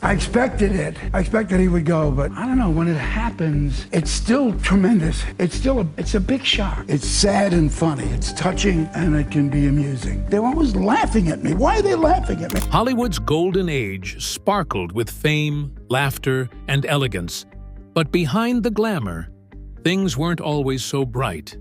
I expected it. I expected he would go, but I don't know, when it happens, it's still tremendous. It's a big shock. It's sad and funny. It's touching and it can be amusing. They're always laughing at me. Why are they laughing at me? Hollywood's golden age sparkled with fame, laughter, and elegance. But behind the glamour, things weren't always so bright.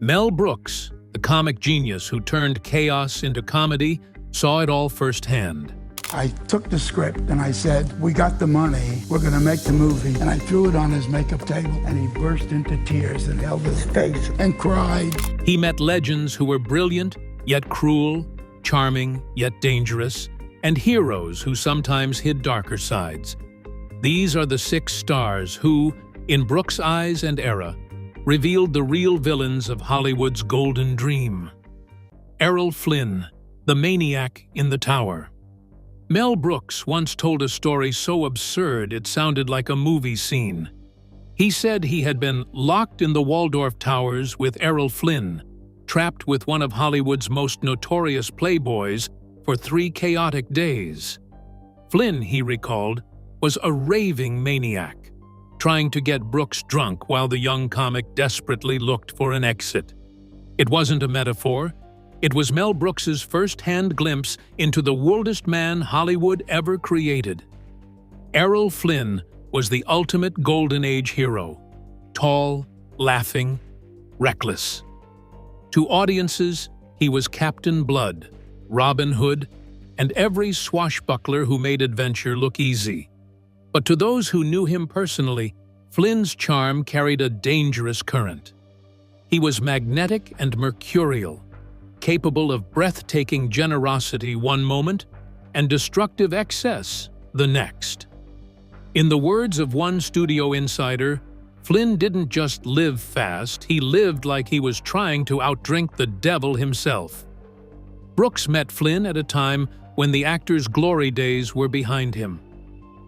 Mel Brooks, the comic genius who turned chaos into comedy, saw it all firsthand. I took the script and I said, we got the money, we're gonna make the movie. And I threw it on his makeup table and he burst into tears and held his face and cried. He met legends who were brilliant, yet cruel, charming, yet dangerous, and heroes who sometimes hid darker sides. These are the 6 stars who, in Brooks' eyes and era, revealed the real villains of Hollywood's golden dream. Errol Flynn, the maniac in the tower. Mel Brooks once told a story so absurd it sounded like a movie scene. He said he had been locked in the Waldorf Towers with Errol Flynn, trapped with one of Hollywood's most notorious playboys for 3 chaotic days. Flynn, he recalled, was a raving maniac, trying to get Brooks drunk while the young comic desperately looked for an exit. It wasn't a metaphor. It was Mel Brooks's first-hand glimpse into the wildest man Hollywood ever created. Errol Flynn was the ultimate Golden Age hero, tall, laughing, reckless. To audiences, he was Captain Blood, Robin Hood, and every swashbuckler who made adventure look easy. But to those who knew him personally, Flynn's charm carried a dangerous current. He was magnetic and mercurial, capable of breathtaking generosity one moment and destructive excess the next. In the words of one studio insider, Flynn didn't just live fast, he lived like he was trying to outdrink the devil himself. Brooks met Flynn at a time when the actor's glory days were behind him.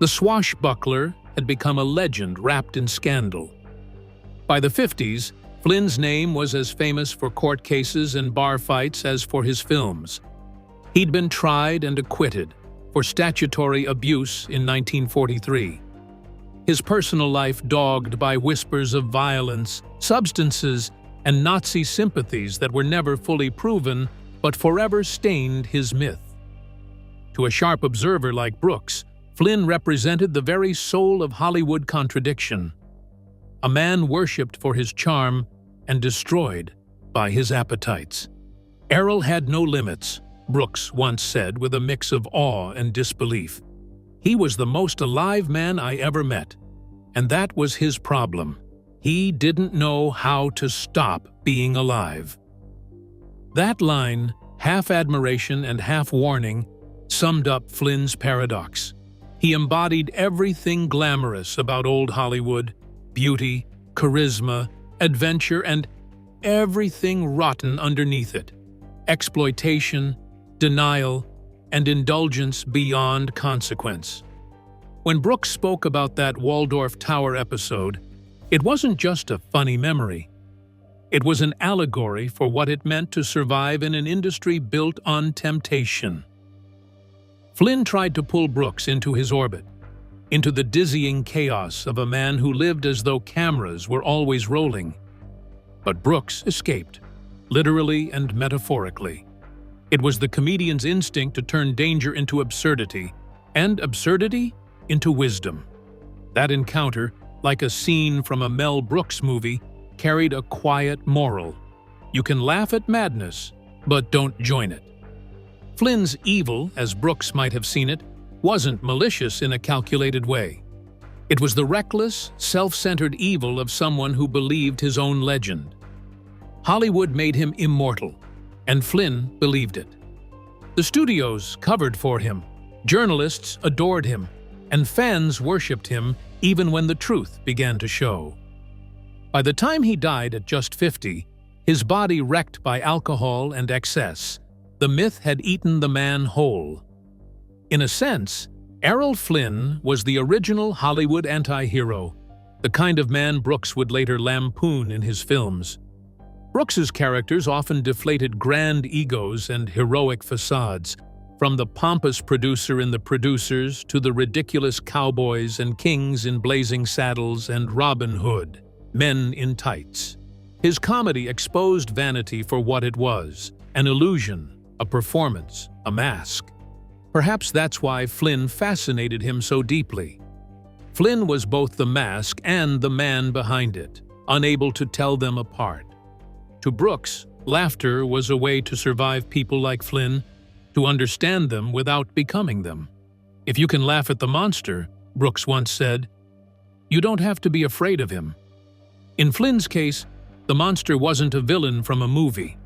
The swashbuckler had become a legend wrapped in scandal. By the 50s, Flynn's name was as famous for court cases and bar fights as for his films. He'd been tried and acquitted for statutory abuse in 1943. His personal life dogged by whispers of violence, substances, and Nazi sympathies that were never fully proven but forever stained his myth. To a sharp observer like Brooks, Flynn represented the very soul of Hollywood contradiction. A man worshipped for his charm and destroyed by his appetites. Errol had no limits, Brooks once said with a mix of awe and disbelief. He was the most alive man I ever met, and that was his problem. He didn't know how to stop being alive. That line, half admiration and half warning, summed up Flynn's paradox. He embodied everything glamorous about old Hollywood: beauty, charisma, adventure, and everything rotten underneath it: exploitation, denial, and indulgence beyond consequence. When Brooks spoke about that Waldorf Tower episode, it wasn't just a funny memory. It was an allegory for what it meant to survive in an industry built on temptation. Flynn tried to pull Brooks into his orbit, into the dizzying chaos of a man who lived as though cameras were always rolling. But Brooks escaped, literally and metaphorically. It was the comedian's instinct to turn danger into absurdity, and absurdity into wisdom. That encounter, like a scene from a Mel Brooks movie, carried a quiet moral. You can laugh at madness, but don't join it. Flynn's evil, as Brooks might have seen it, wasn't malicious in a calculated way. It was the reckless, self-centered evil of someone who believed his own legend. Hollywood made him immortal, and Flynn believed it. The studios covered for him, journalists adored him, and fans worshipped him even when the truth began to show. By the time he died at just 50, his body wrecked by alcohol and excess, the myth had eaten the man whole. In a sense, Errol Flynn was the original Hollywood anti-hero, the kind of man Brooks would later lampoon in his films. Brooks's characters often deflated grand egos and heroic facades, From the pompous producer in The Producers to the ridiculous cowboys and kings in Blazing Saddles and Robin Hood, Men in Tights. His comedy exposed vanity for what it was, an illusion, a performance, a mask. Perhaps that's why Flynn fascinated him so deeply. Flynn was both the mask and the man behind it, unable to tell them apart. To Brooks, laughter was a way to survive people like Flynn, to understand them without becoming them. If you can laugh at the monster, Brooks once said, you don't have to be afraid of him. In Flynn's case, the monster wasn't a villain from a movie.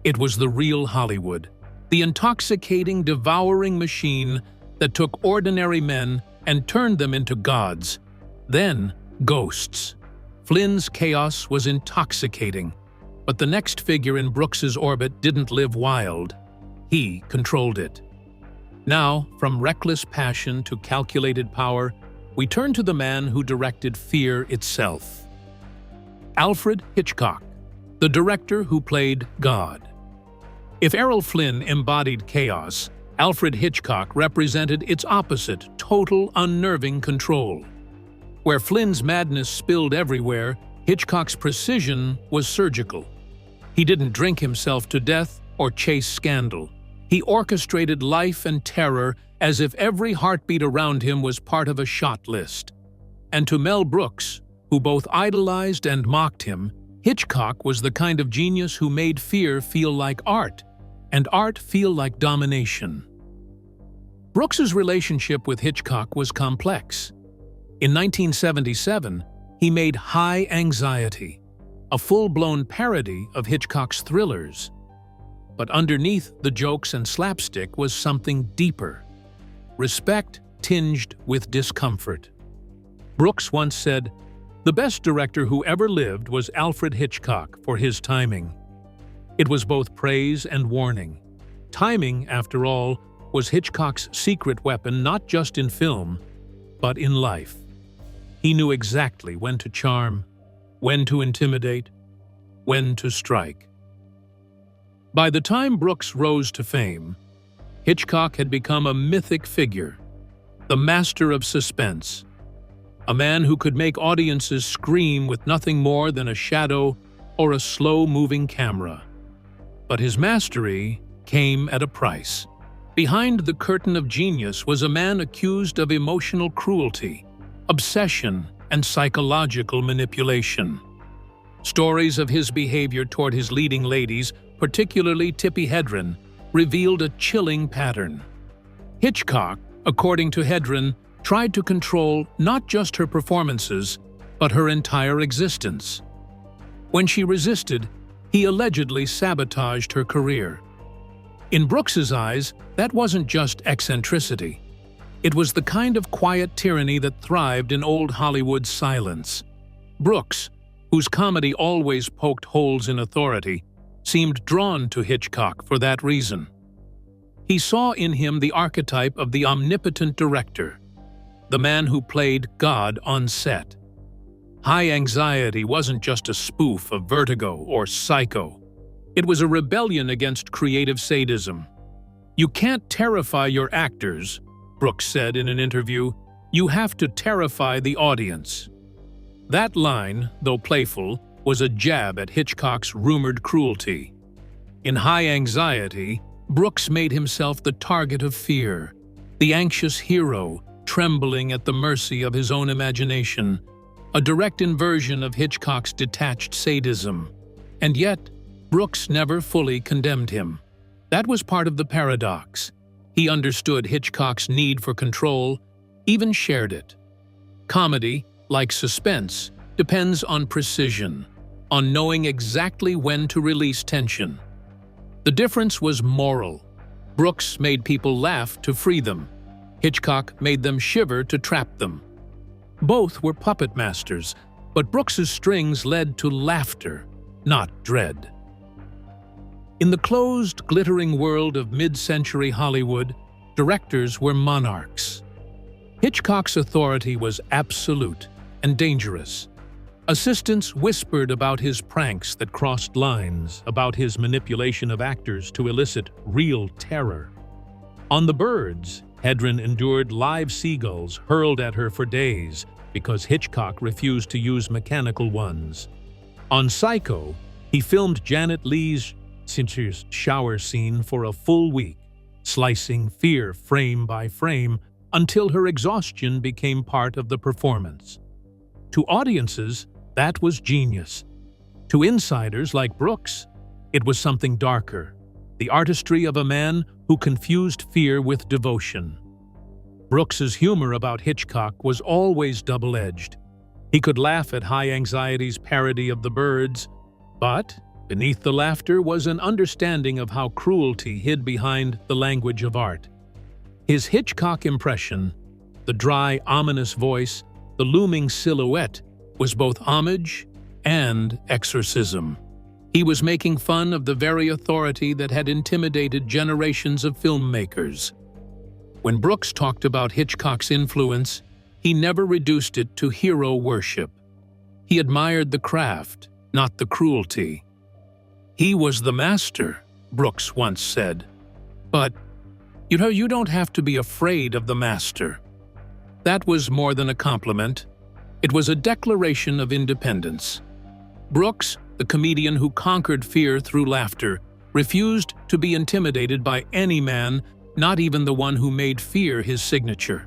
It was the real Hollywood, the intoxicating, devouring machine that took ordinary men and turned them into gods, then ghosts. Flynn's chaos was intoxicating, but the next figure in Brooks's orbit didn't live wild. He controlled it. Now, from reckless passion to calculated power, we turn to the man who directed fear itself. Alfred Hitchcock, the director who played God. If Errol Flynn embodied chaos, Alfred Hitchcock represented its opposite, total, unnerving control. Where Flynn's madness spilled everywhere, Hitchcock's precision was surgical. He didn't drink himself to death or chase scandal. He orchestrated life and terror as if every heartbeat around him was part of a shot list. And to Mel Brooks, who both idolized and mocked him, Hitchcock was the kind of genius who made fear feel like art, and art feel like domination. Brooks's relationship with Hitchcock was complex. In 1977, he made High Anxiety, a full-blown parody of Hitchcock's thrillers. But underneath the jokes and slapstick was something deeper. Respect tinged with discomfort. Brooks once said, "The best director who ever lived was Alfred Hitchcock for his timing." It was both praise and warning. Timing, after all, was Hitchcock's secret weapon not just in film, but in life. He knew exactly when to charm, when to intimidate, when to strike. By the time Brooks rose to fame, Hitchcock had become a mythic figure, the master of suspense, a man who could make audiences scream with nothing more than a shadow or a slow-moving camera. But his mastery came at a price. Behind the curtain of genius was a man accused of emotional cruelty, obsession, and psychological manipulation. Stories of his behavior toward his leading ladies, particularly Tippi Hedren, revealed a chilling pattern. Hitchcock, according to Hedren, tried to control not just her performances, but her entire existence. When she resisted, he allegedly sabotaged her career. In Brooks's eyes, that wasn't just eccentricity. It was the kind of quiet tyranny that thrived in old Hollywood's silence. Brooks, whose comedy always poked holes in authority, seemed drawn to Hitchcock for that reason. He saw in him the archetype of the omnipotent director, the man who played God on set. High Anxiety wasn't just a spoof of Vertigo or Psycho. It was a rebellion against creative sadism. "You can't terrify your actors," Brooks said in an interview. "You have to terrify the audience." That line, though playful, was a jab at Hitchcock's rumored cruelty. In High Anxiety, Brooks made himself the target of fear, the anxious hero trembling at the mercy of his own imagination, a direct inversion of Hitchcock's detached sadism. And yet, Brooks never fully condemned him. That was part of the paradox. He understood Hitchcock's need for control, even shared it. Comedy, like suspense, depends on precision, on knowing exactly when to release tension. The difference was moral. Brooks made people laugh to free them. Hitchcock made them shiver to trap them. Both were puppet masters, but Brooks's strings led to laughter, not dread. In the closed, glittering world of mid-century Hollywood, directors were monarchs. Hitchcock's authority was absolute and dangerous. Assistants whispered about his pranks that crossed lines, about his manipulation of actors to elicit real terror. On The Birds, Hedren endured live seagulls hurled at her for days because Hitchcock refused to use mechanical ones. On Psycho, he filmed Janet Leigh's shower scene for a full week, slicing fear frame by frame until her exhaustion became part of the performance. To audiences, that was genius. To insiders like Brooks, it was something darker, the artistry of a man who confused fear with devotion. Brooks's humor about Hitchcock was always double-edged. He could laugh at High Anxiety's parody of The Birds, but beneath the laughter was an understanding of how cruelty hid behind the language of art. His Hitchcock impression, the dry, ominous voice, the looming silhouette, was both homage and exorcism. He was making fun of the very authority that had intimidated generations of filmmakers. When Brooks talked about Hitchcock's influence, he never reduced it to hero worship. He admired the craft, not the cruelty. "He was the master," Brooks once said. But, you don't have to be afraid of the master. That was more than a compliment. It was a declaration of independence. Brooks, the comedian who conquered fear through laughter, refused to be intimidated by any man, not even the one who made fear his signature.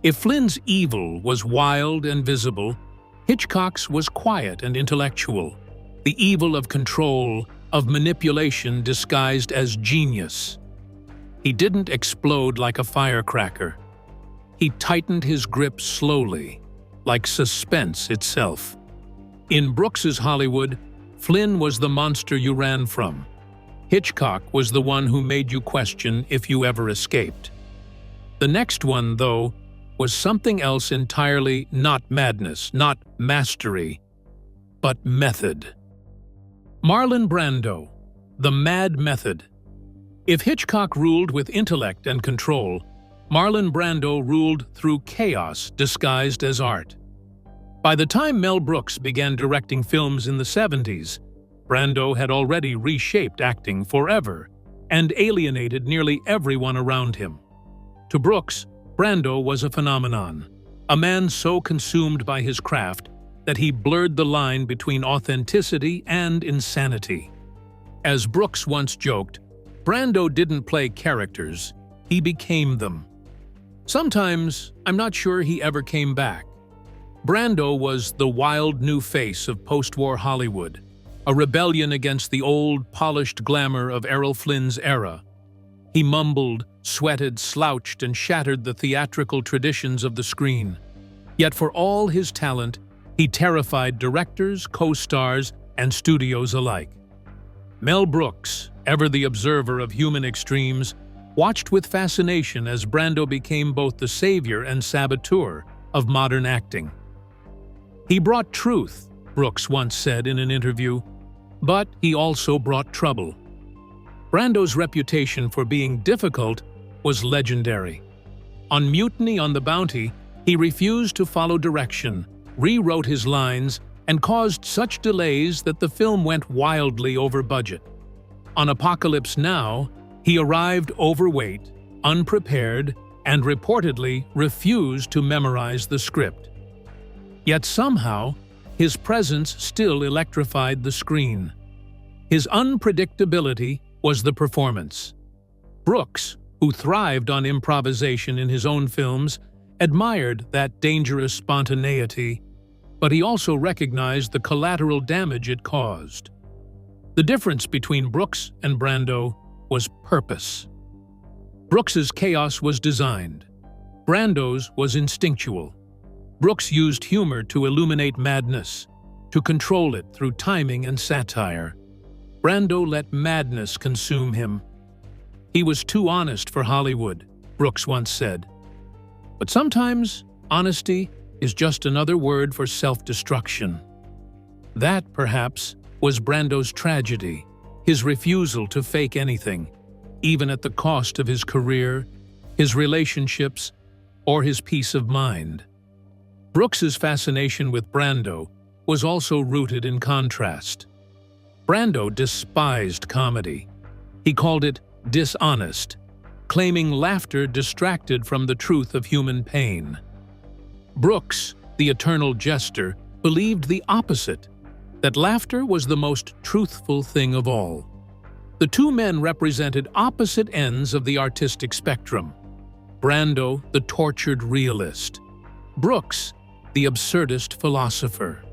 If Flynn's evil was wild and visible, Hitchcock's was quiet and intellectual, the evil of control, of manipulation disguised as genius. He didn't explode like a firecracker. He tightened his grip slowly, like suspense itself. In Brooks's Hollywood, Flynn was the monster you ran from. Hitchcock was the one who made you question if you ever escaped. The next one, though, was something else entirely, not madness, not mastery, but method. Marlon Brando, the mad method. If Hitchcock ruled with intellect and control, Marlon Brando ruled through chaos disguised as art. By the time Mel Brooks began directing films in the 70s, Brando had already reshaped acting forever and alienated nearly everyone around him. To Brooks, Brando was a phenomenon, a man so consumed by his craft that he blurred the line between authenticity and insanity. As Brooks once joked, Brando didn't play characters, he became them. Sometimes, I'm not sure he ever came back. Brando was the wild new face of post-war Hollywood, a rebellion against the old, polished glamour of Errol Flynn's era. He mumbled, sweated, slouched, and shattered the theatrical traditions of the screen. Yet for all his talent, he terrified directors, co-stars, and studios alike. Mel Brooks, ever the observer of human extremes, watched with fascination as Brando became both the savior and saboteur of modern acting. He brought truth, Brooks once said in an interview, but he also brought trouble. Brando's reputation for being difficult was legendary. On Mutiny on the Bounty, he refused to follow direction, rewrote his lines, and caused such delays that the film went wildly over budget. On Apocalypse Now, he arrived overweight, unprepared, and reportedly refused to memorize the script. Yet somehow, his presence still electrified the screen. His unpredictability was the performance. Brooks, who thrived on improvisation in his own films, admired that dangerous spontaneity, but he also recognized the collateral damage it caused. The difference between Brooks and Brando was purpose. Brooks's chaos was designed. Brando's was instinctual. Brooks used humor to illuminate madness, to control it through timing and satire. Brando let madness consume him. He was too honest for Hollywood, Brooks once said. But sometimes, honesty is just another word for self-destruction. That, perhaps, was Brando's tragedy, his refusal to fake anything, even at the cost of his career, his relationships, or his peace of mind. Brooks's fascination with Brando was also rooted in contrast. Brando despised comedy. He called it dishonest. claiming laughter distracted from the truth of human pain. Brooks, the eternal jester, believed the opposite, that laughter was the most truthful thing of all. The two men represented opposite ends of the artistic spectrum. Brando, the tortured realist. Brooks, the absurdist philosopher.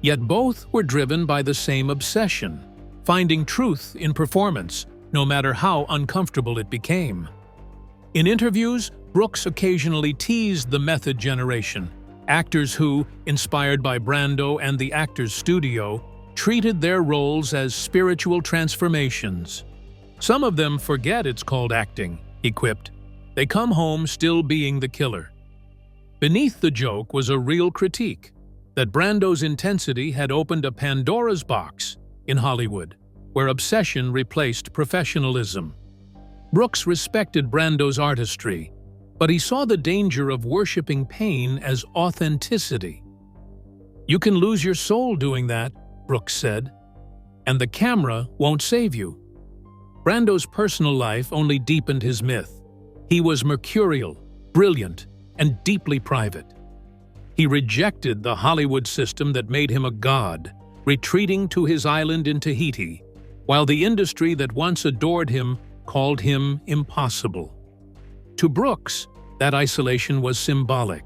Yet both were driven by the same obsession, finding truth in performance, no matter how uncomfortable it became. In interviews, Brooks occasionally teased the method generation, actors who, inspired by Brando and the Actors Studio, treated their roles as spiritual transformations. "Some of them forget it's called acting," he quipped. "They come home still being the killer." Beneath the joke was a real critique, that Brando's intensity had opened a Pandora's box in Hollywood, where obsession replaced professionalism. Brooks respected Brando's artistry, but he saw the danger of worshipping pain as authenticity. "You can lose your soul doing that," Brooks said, "and the camera won't save you." Brando's personal life only deepened his myth. He was mercurial, brilliant, and deeply private. He rejected the Hollywood system that made him a god, retreating to his island in Tahiti, while the industry that once adored him called him impossible. To Brooks, that isolation was symbolic,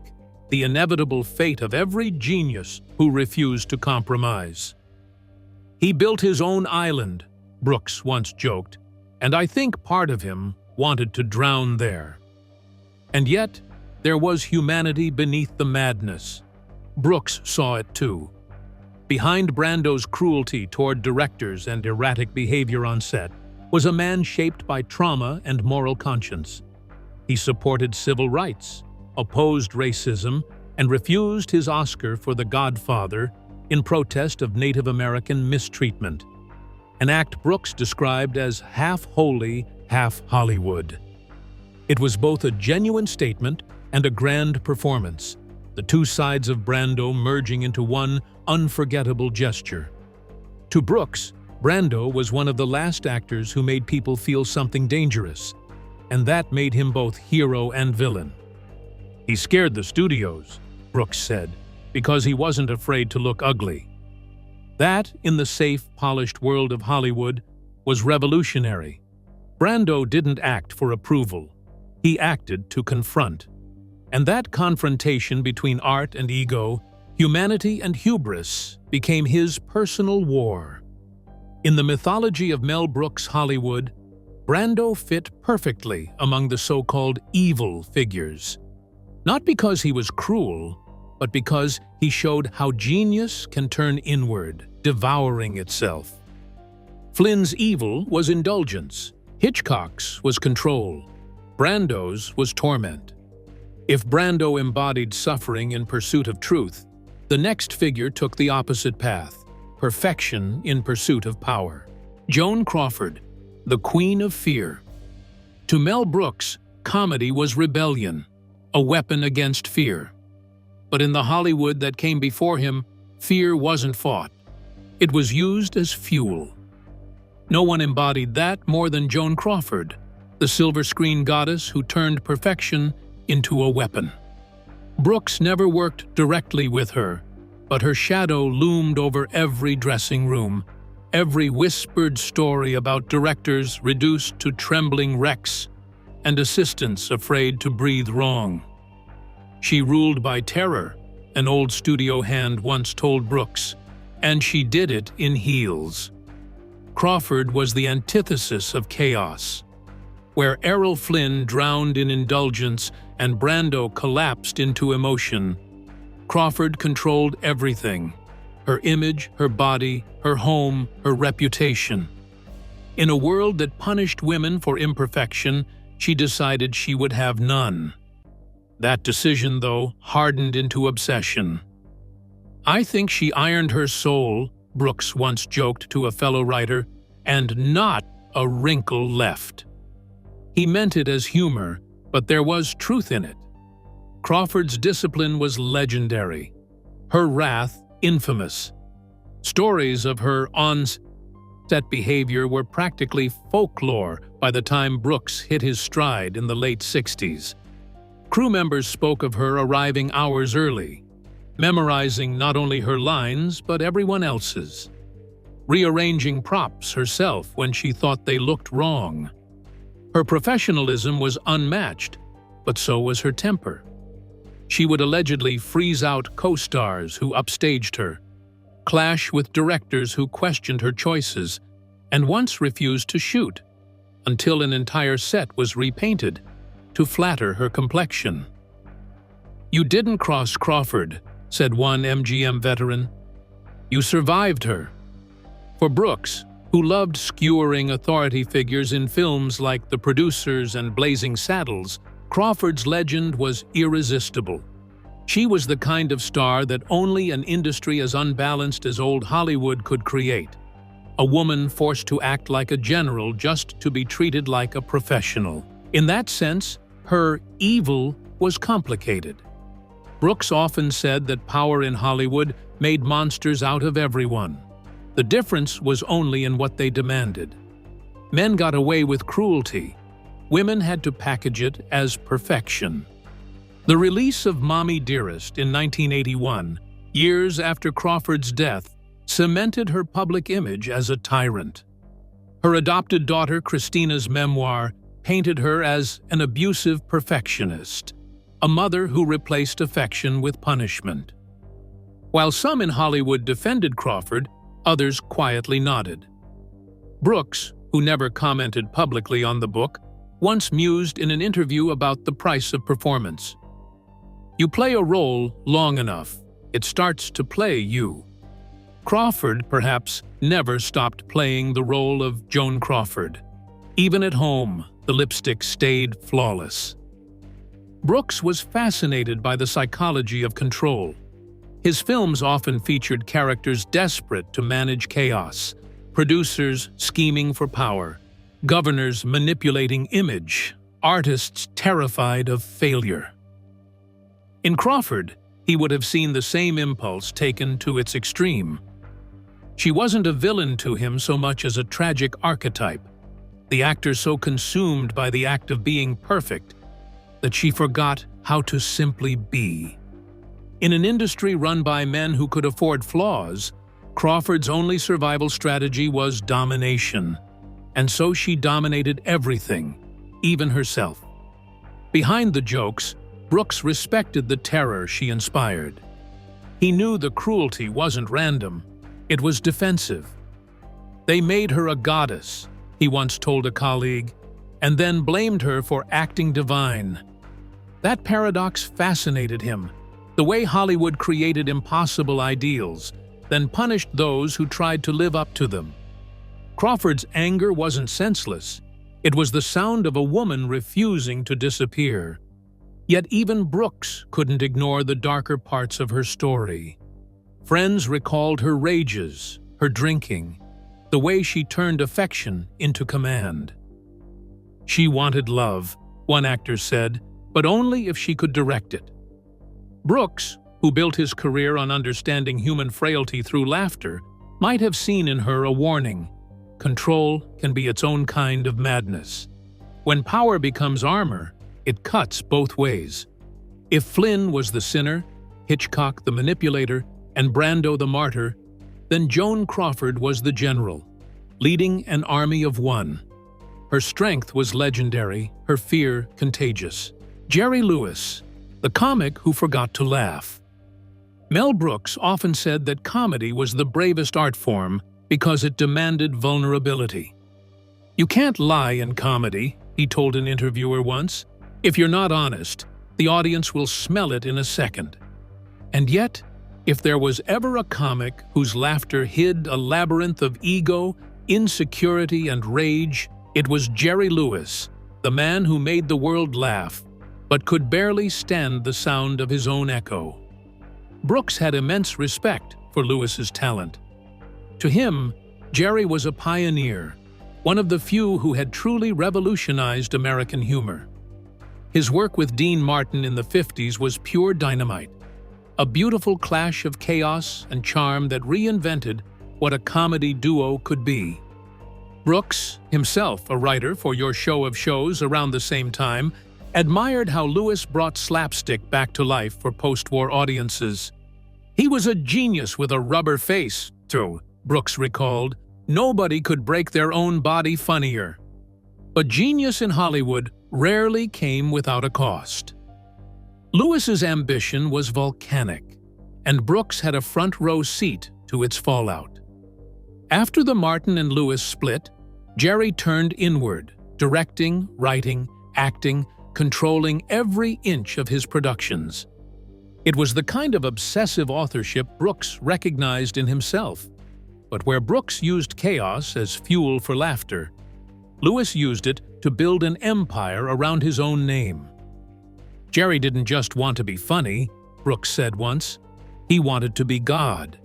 the inevitable fate of every genius who refused to compromise. "He built his own island," Brooks once joked, "and I think part of him wanted to drown there." And yet, there was humanity beneath the madness. Brooks saw it too. Behind Brando's cruelty toward directors and erratic behavior on set was a man shaped by trauma and moral conscience. He supported civil rights, opposed racism, and refused his Oscar for The Godfather in protest of Native American mistreatment, an act Brooks described as half holy, half Hollywood. It was both a genuine statement and a grand performance, the two sides of Brando merging into one unforgettable gesture. To Brooks, Brando was one of the last actors who made people feel something dangerous, and that made him both hero and villain. "He scared the studios," Brooks said, "because he wasn't afraid to look ugly." That, in the safe, polished world of Hollywood, was revolutionary. Brando didn't act for approval. He acted to confront. And that confrontation between art and ego, humanity and hubris, became his personal war. In the mythology of Mel Brooks' Hollywood, Brando fit perfectly among the so-called evil figures. Not because he was cruel, but because he showed how genius can turn inward, devouring itself. Flynn's evil was indulgence. Hitchcock's was control. Brando's was torment. If Brando embodied suffering in pursuit of truth, the next figure took the opposite path, perfection in pursuit of power. Joan Crawford, the Queen of Fear. To Mel Brooks, comedy was rebellion, a weapon against fear. But in the Hollywood that came before him, fear wasn't fought. It was used as fuel. No one embodied that more than Joan Crawford, the silver screen goddess who turned perfection into a weapon. Brooks never worked directly with her, but her shadow loomed over every dressing room, every whispered story about directors reduced to trembling wrecks and assistants afraid to breathe wrong. She ruled by terror, an old studio hand once told Brooks, and she did it in heels. Crawford was the antithesis of chaos. Where Errol Flynn drowned in indulgence and Brando collapsed into emotion, Crawford controlled everything: her image, her body, her home, her reputation. In a world that punished women for imperfection, she decided she would have none. That decision, though, hardened into obsession. "I think she ironed her soul," Brooks once joked to a fellow writer, "and not a wrinkle left." He meant it as humor, but there was truth in it. Crawford's discipline was legendary. Her wrath, infamous. Stories of her on-set behavior were practically folklore by the time Brooks hit his stride in the late 60s. Crew members spoke of her arriving hours early, memorizing not only her lines but everyone else's, rearranging props herself when she thought they looked wrong. Her professionalism was unmatched, but so was her temper. She would allegedly freeze out co-stars who upstaged her, clash with directors who questioned her choices, and once refused to shoot until an entire set was repainted to flatter her complexion. "You didn't cross Crawford," said one MGM veteran. "You survived her." For Brooks, who loved skewering authority figures in films like The Producers and Blazing Saddles, Crawford's legend was irresistible. She was the kind of star that only an industry as unbalanced as old Hollywood could create. A woman forced to act like a general just to be treated like a professional. In that sense, her evil was complicated. Brooks often said that power in Hollywood made monsters out of everyone. The difference was only in what they demanded. Men got away with cruelty. Women had to package it as perfection. The release of Mommy Dearest in 1981, years after Crawford's death, cemented her public image as a tyrant. Her adopted daughter Christina's memoir painted her as an abusive perfectionist, a mother who replaced affection with punishment. While some in Hollywood defended Crawford, others quietly nodded. Brooks, who never commented publicly on the book, once mused in an interview about the price of performance. "You play a role long enough, it starts to play you." Crawford, perhaps, never stopped playing the role of Joan Crawford. Even at home, the lipstick stayed flawless. Brooks was fascinated by the psychology of control. His films often featured characters desperate to manage chaos, producers scheming for power, governors manipulating image, artists terrified of failure. In Crawford, he would have seen the same impulse taken to its extreme. She wasn't a villain to him so much as a tragic archetype, the actor so consumed by the act of being perfect that she forgot how to simply be. In an industry run by men who could afford flaws, Crawford's only survival strategy was domination, and so she dominated everything, even herself. Behind the jokes, Brooks respected the terror she inspired. He knew the cruelty wasn't random, it was defensive. "They made her a goddess," he once told a colleague, and then blamed her for acting divine. That paradox fascinated him, the way Hollywood created impossible ideals, then punished those who tried to live up to them. Crawford's anger wasn't senseless. It was the sound of a woman refusing to disappear. Yet even Brooks couldn't ignore the darker parts of her story. Friends recalled her rages, her drinking, the way she turned affection into command. "She wanted love," one actor said, but only if she could direct it. Brooks, who built his career on understanding human frailty through laughter, might have seen in her a warning. Control can be its own kind of madness. When power becomes armor, it cuts both ways. If Flynn was the sinner, Hitchcock the manipulator, and Brando the martyr, then Joan Crawford was the general, leading an army of one. Her strength was legendary, her fear contagious. Jerry Lewis, the comic who forgot to laugh. Mel Brooks often said that comedy was the bravest art form because it demanded vulnerability. "You can't lie in comedy," he told an interviewer once. "If you're not honest, the audience will smell it in a second." And yet, if there was ever a comic whose laughter hid a labyrinth of ego, insecurity, and rage, it was Jerry Lewis, the man who made the world laugh, but could barely stand the sound of his own echo. Brooks had immense respect for Lewis's talent. To him, Jerry was a pioneer, one of the few who had truly revolutionized American humor. His work with Dean Martin in the 50s was pure dynamite, a beautiful clash of chaos and charm that reinvented what a comedy duo could be. Brooks, himself a writer for Your Show of Shows around the same time, admired how Lewis brought slapstick back to life for post-war audiences. "He was a genius with a rubber face, too," Brooks recalled. "Nobody could break their own body funnier." But genius in Hollywood rarely came without a cost. Lewis's ambition was volcanic, and Brooks had a front-row seat to its fallout. After the Martin and Lewis split, Jerry turned inward, directing, writing, acting, controlling every inch of his productions. It was the kind of obsessive authorship Brooks recognized in himself. But where Brooks used chaos as fuel for laughter, Lewis used it to build an empire around his own name. "Jerry didn't just want to be funny," Brooks said once. "He wanted to be God."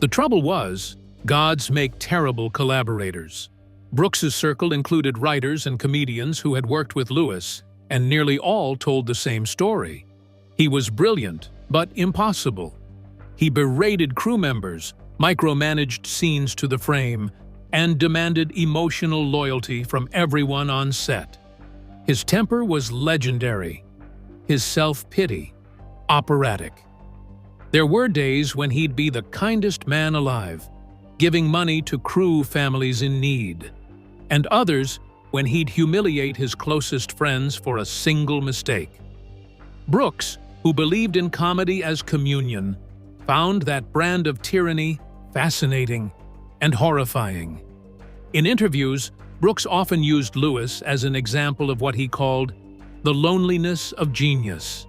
The trouble was, gods make terrible collaborators. Brooks's circle included writers and comedians who had worked with Lewis, and nearly all told the same story. He was brilliant, but impossible. He berated crew members, micromanaged scenes to the frame, and demanded emotional loyalty from everyone on set. His temper was legendary. His self-pity, operatic. There were days when he'd be the kindest man alive, giving money to crew families in need, and others when he'd humiliate his closest friends for a single mistake. Brooks, who believed in comedy as communion, found that brand of tyranny fascinating and horrifying. In interviews, Brooks often used Lewis as an example of what he called the loneliness of genius.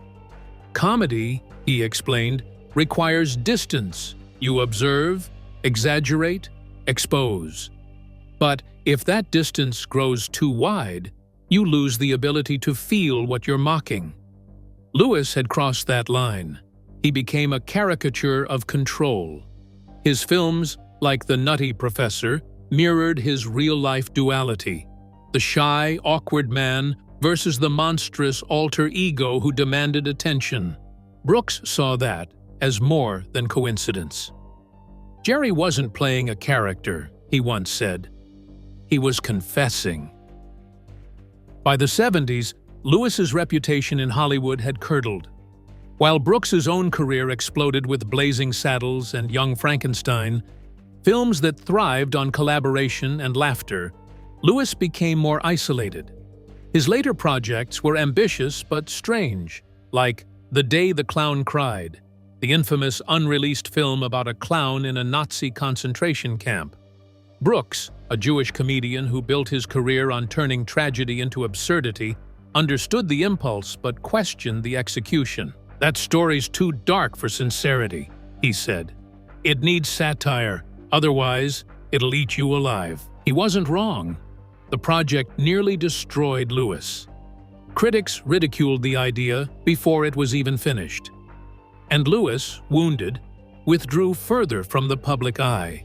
"Comedy," he explained, "requires distance. You observe, exaggerate, expose. But if that distance grows too wide, you lose the ability to feel what you're mocking." Lewis had crossed that line. He became a caricature of control. His films, like The Nutty Professor, mirrored his real-life duality: the shy, awkward man versus the monstrous alter ego who demanded attention. Brooks saw that as more than coincidence. "Jerry wasn't playing a character," he once said. "He was confessing." By the 70s, Lewis's reputation in Hollywood had curdled. While Brooks's own career exploded with Blazing Saddles and Young Frankenstein, films that thrived on collaboration and laughter, Lewis became more isolated. His later projects were ambitious but strange, like The Day the Clown Cried, the infamous unreleased film about a clown in a Nazi concentration camp. Brooks, a Jewish comedian who built his career on turning tragedy into absurdity, understood the impulse but questioned the execution. "That story's too dark for sincerity," he said. "It needs satire, otherwise it'll eat you alive." He wasn't wrong. The project nearly destroyed Lewis. Critics ridiculed the idea before it was even finished. And Lewis, wounded, withdrew further from the public eye.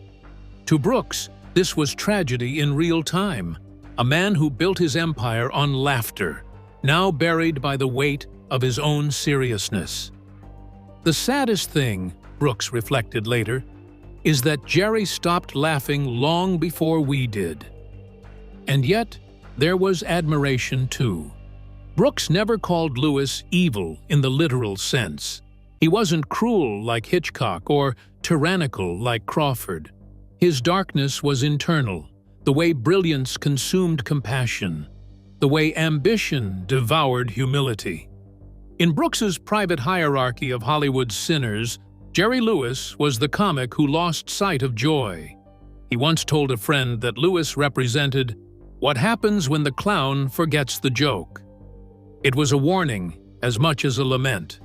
To Brooks, this was tragedy in real time. A man who built his empire on laughter, now buried by the weight of his own seriousness. The saddest thing, Brooks reflected later, is that Jerry stopped laughing long before we did. And yet, there was admiration too. Brooks never called Lewis evil in the literal sense. He wasn't cruel like Hitchcock or tyrannical like Crawford. His darkness was internal, the way brilliance consumed compassion, the way ambition devoured humility. In Brooks's private hierarchy of Hollywood's sinners, Jerry Lewis was the comic who lost sight of joy. He once told a friend that Lewis represented what happens when the clown forgets the joke. It was a warning as much as a lament.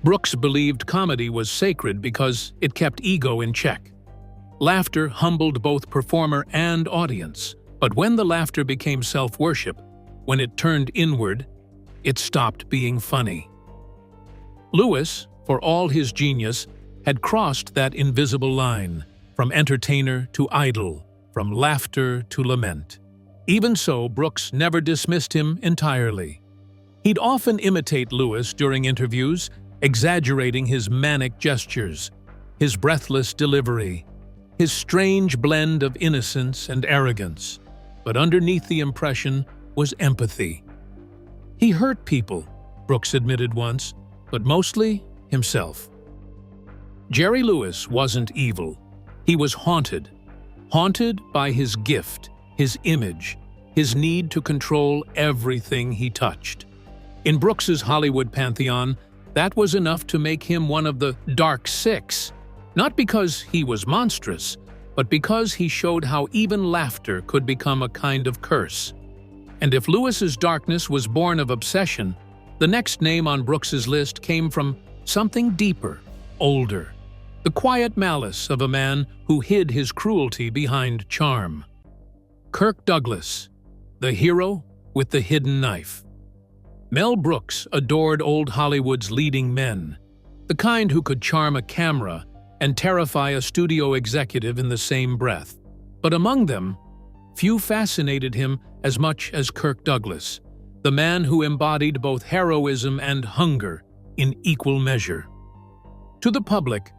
Brooks believed comedy was sacred because it kept ego in check. Laughter humbled both performer and audience, but when the laughter became self-worship, when it turned inward, it stopped being funny. Lewis, for all his genius, had crossed that invisible line, from entertainer to idol, from laughter to lament. Even so, Brooks never dismissed him entirely. He'd often imitate Lewis during interviews, exaggerating his manic gestures, his breathless delivery, his strange blend of innocence and arrogance. But underneath the impression was empathy. He hurt people, Brooks admitted once, but mostly himself. Jerry Lewis wasn't evil. He was haunted. Haunted by his gift, his image, his need to control everything he touched. In Brooks's Hollywood pantheon, that was enough to make him one of the Dark Six, not because he was monstrous, but because he showed how even laughter could become a kind of curse. And if Lewis's darkness was born of obsession, the next name on Brooks's list came from something deeper, older. The quiet malice of a man who hid his cruelty behind charm. Kirk Douglas, the hero with the hidden knife. Mel Brooks adored old Hollywood's leading men, the kind who could charm a camera and terrify a studio executive in the same breath. But among them, few fascinated him as much as Kirk Douglas, the man who embodied both heroism and hunger in equal measure. To the public,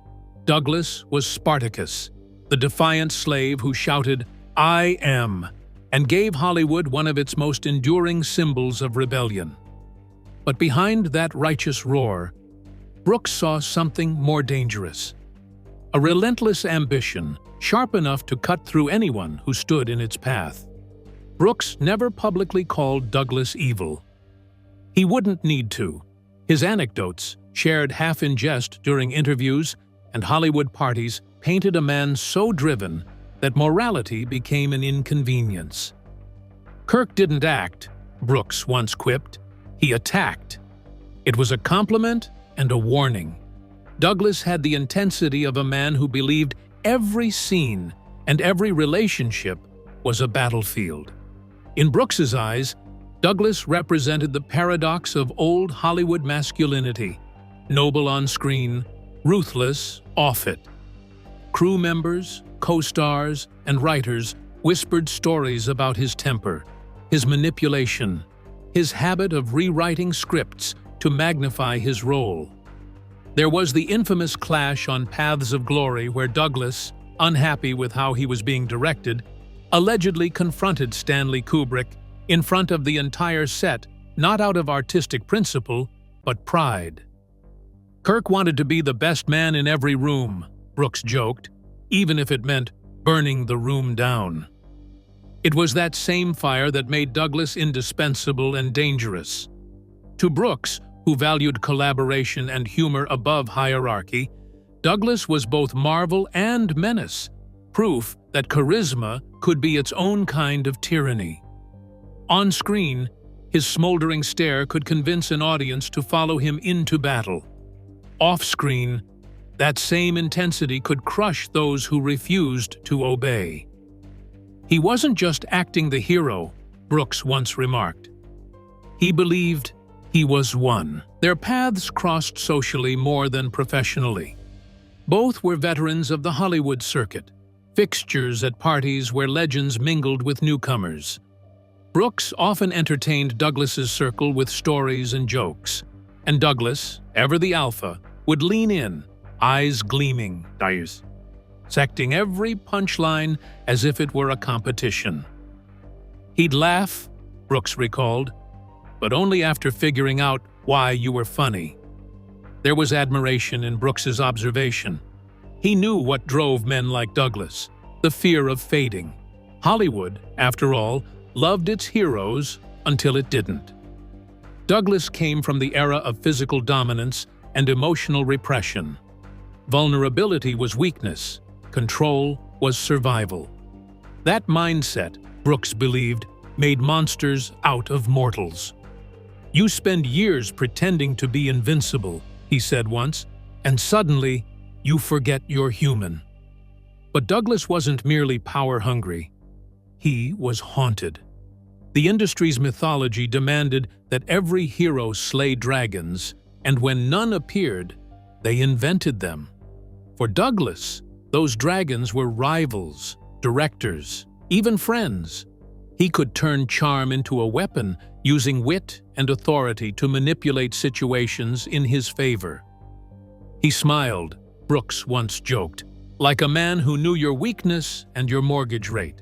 Douglas was Spartacus, the defiant slave who shouted, "I am," and gave Hollywood one of its most enduring symbols of rebellion. But behind that righteous roar, Brooks saw something more dangerous. A relentless ambition, sharp enough to cut through anyone who stood in its path. Brooks never publicly called Douglas evil. He wouldn't need to. His anecdotes, shared half in jest during interviews and Hollywood parties, painted a man so driven that morality became an inconvenience. Kirk didn't act, Brooks once quipped. He attacked. It was a compliment and a warning. Douglas had the intensity of a man who believed every scene and every relationship was a battlefield. In Brooks's eyes, Douglas represented the paradox of old Hollywood masculinity, noble on screen, ruthless off it. Crew members, co-stars, and writers whispered stories about his temper, his manipulation, his habit of rewriting scripts to magnify his role. There was the infamous clash on Paths of Glory where Douglas, unhappy with how he was being directed, allegedly confronted Stanley Kubrick in front of the entire set, not out of artistic principle, but pride. Kirk wanted to be the best man in every room, Brooks joked, even if it meant burning the room down. It was that same fire that made Douglas indispensable and dangerous. To Brooks, who valued collaboration and humor above hierarchy, Douglas was both marvel and menace, proof that charisma could be its own kind of tyranny. On screen, his smoldering stare could convince an audience to follow him into battle. Off-screen, that same intensity could crush those who refused to obey. He wasn't just acting the hero, Brooks once remarked. He believed he was one. Their paths crossed socially more than professionally. Both were veterans of the Hollywood circuit, fixtures at parties where legends mingled with newcomers. Brooks often entertained Douglas's circle with stories and jokes, and Douglas, ever the alpha, would lean in, eyes gleaming, dissecting every punchline as if it were a competition. He'd laugh, Brooks recalled, but only after figuring out why you were funny. There was admiration in Brooks's observation. He knew what drove men like Douglas, the fear of fading. Hollywood, after all, loved its heroes until it didn't. Douglas came from the era of physical dominance and emotional repression. Vulnerability was weakness, control was survival. That mindset, Brooks believed, made monsters out of mortals. "You spend years pretending to be invincible," he said once, "and suddenly you forget you're human." But Douglas wasn't merely power-hungry. He was haunted. The industry's mythology demanded that every hero slay dragons, and when none appeared, they invented them. For Douglas, those dragons were rivals, directors, even friends. He could turn charm into a weapon, using wit and authority to manipulate situations in his favor. He smiled, Brooks once joked, like a man who knew your weakness and your mortgage rate.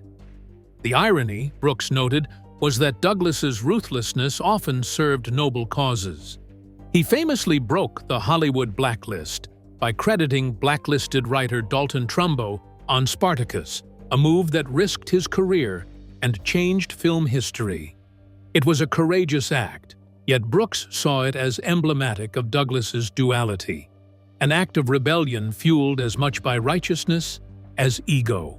The irony, Brooks noted, was that Douglas's ruthlessness often served noble causes. He famously broke the Hollywood blacklist by crediting blacklisted writer Dalton Trumbo on Spartacus, a move that risked his career and changed film history. It was a courageous act, yet Brooks saw it as emblematic of Douglas's duality, an act of rebellion fueled as much by righteousness as ego.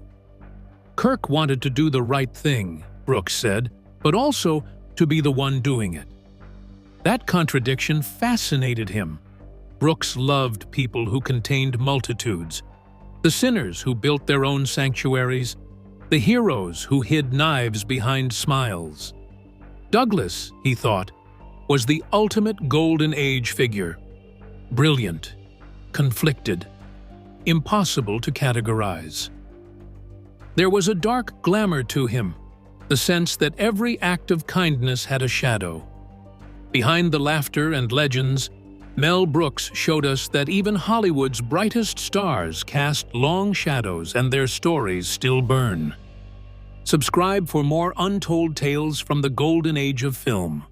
Kirk wanted to do the right thing, Brooks said, but also to be the one doing it. That contradiction fascinated him. Brooks loved people who contained multitudes, the sinners who built their own sanctuaries, the heroes who hid knives behind smiles. Douglas, he thought, was the ultimate golden age figure. Brilliant, conflicted, impossible to categorize. There was a dark glamour to him, the sense that every act of kindness had a shadow. Behind the laughter and legends, Mel Brooks showed us that even Hollywood's brightest stars cast long shadows and their stories still burn. Subscribe for more untold tales from the golden age of film.